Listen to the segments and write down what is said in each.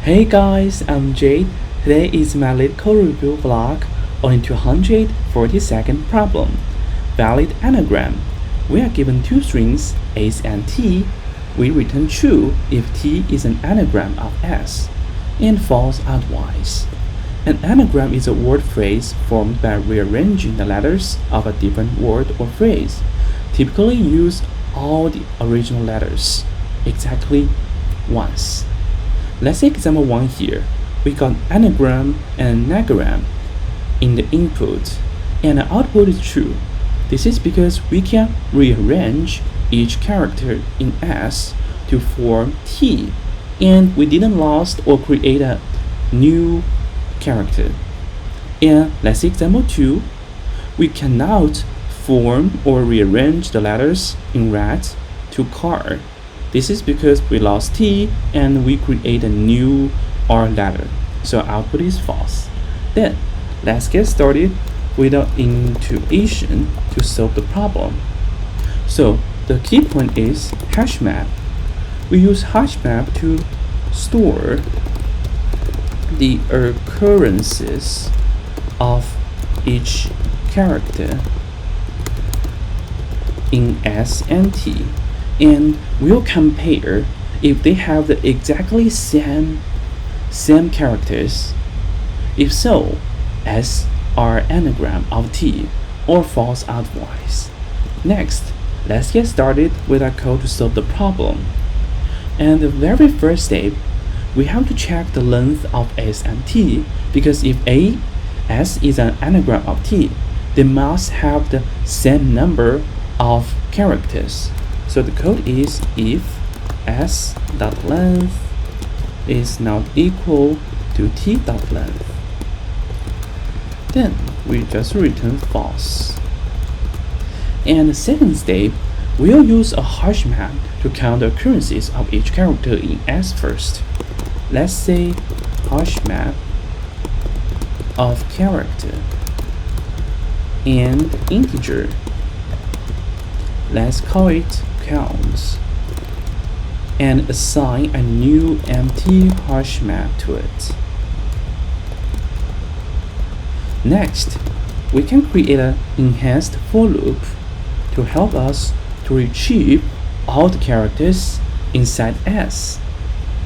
Hey guys, I'm Jade. Today is my LeetCode review vlog on the 242nd problem. Valid anagram. We are given two strings, S and T. We return true if T is an anagram of S, and false otherwise. An anagram is a word phrase formed by rearranging the letters of a different word or phrase. Typically use all the original letters exactly once. Let's see example 1 here. We got anagram and anagram in the input, and the output is true. This is because we can rearrange each character in S to form T, and we didn't lost or create a new character. And let's see example 2. We cannot form or rearrange the letters in red to car. This is because we lost T and we create a new R letter, so output is false. Then let's get started with our intuition to solve the problem. So the key point is hash map. We use hash map to store the occurrences of each character in S and T, and we'll compare if they have the exactly same characters. If so, S are anagram of T or false otherwise. Next, let's get started with our code to solve the problem. And the very first step, we have to check the length of S and T, because if S is an anagram of T, they must have the same number of characters. So the code is if s.length is not equal to t.length, then we just return false. And the second step, we'll use a hash map to count the occurrences of each character in S first. Let's say hash map of character and integer. Let's call it counts and assign a new empty hash map to it. Next, we can create an enhanced for loop to help us to retrieve all the characters inside S.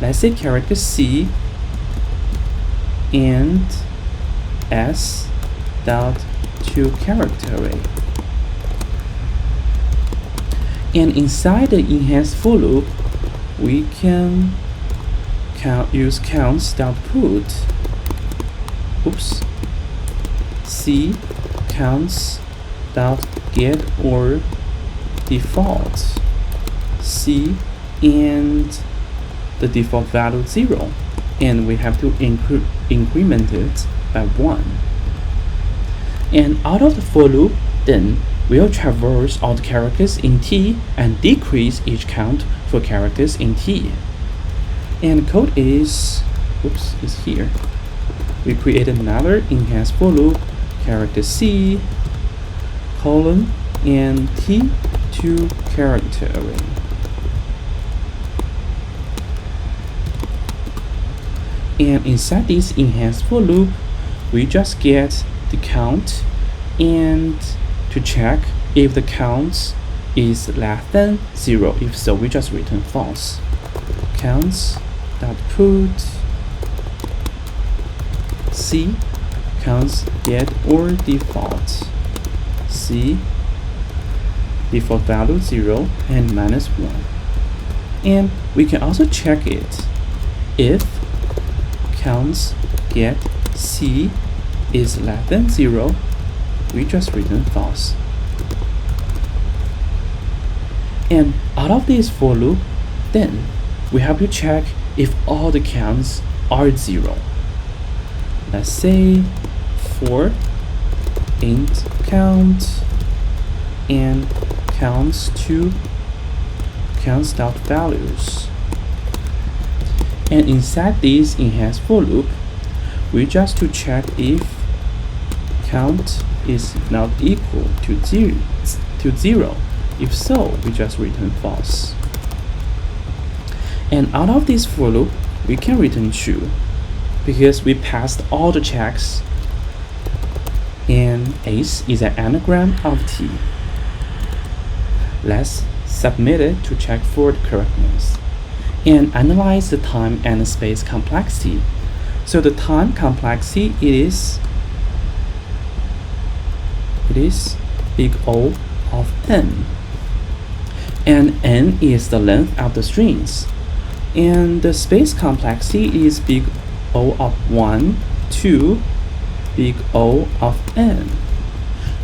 Let's say character C and S dot to character array. And inside the enhanced for loop, we can use counts.put C counts.get or default C and the default value 0, and we have to increment it by 1. And out of the for loop, then we'll traverse all the characters in T and decrease each count for characters in T. And the code is here. We create another enhanced for loop, character C, colon, and T to character array. And inside this enhanced for loop, we just get the count, and to check if the count is less than 0. If so, we just return false. Counts.put C counts get or default C default value 0 and -1. And we can also check it if counts get C is less than 0, we just return false. And out of this for loop, then we have to check if all the counts are 0. Let's say for int count and counts.values. And inside this enhanced for loop, we just to check if count is not equal to 0. If so, we just return false. And out of this for loop, we can return true because we passed all the checks, and ace is an anagram of t. Let's submit it to check for the correctness and analyze the time and the space complexity. So the time complexity is big O of n, and n is the length of the strings, and the space complexity is big O of 1 to big O of n.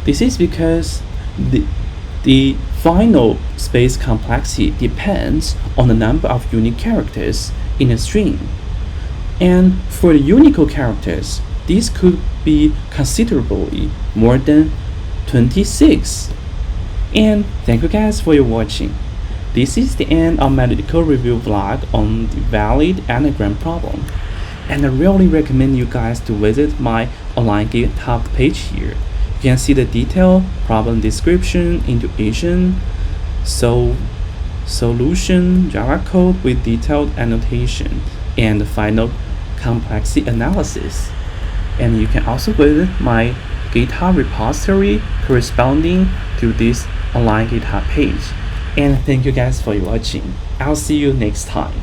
This is because the final space complexity depends on the number of unique characters in a string. And for the Unicode characters, this could be considerably more than 26. And thank you guys for your watching. This is the end of my LeetCode review vlog on the valid anagram problem. And I really recommend you guys to visit my online GitHub page here. You can see the detailed problem description, intuition, solution, Java code with detailed annotation, and the final complexity analysis. And you can also visit my GitHub repository corresponding to this online GitHub page. And thank you guys for watching. I'll see you next time.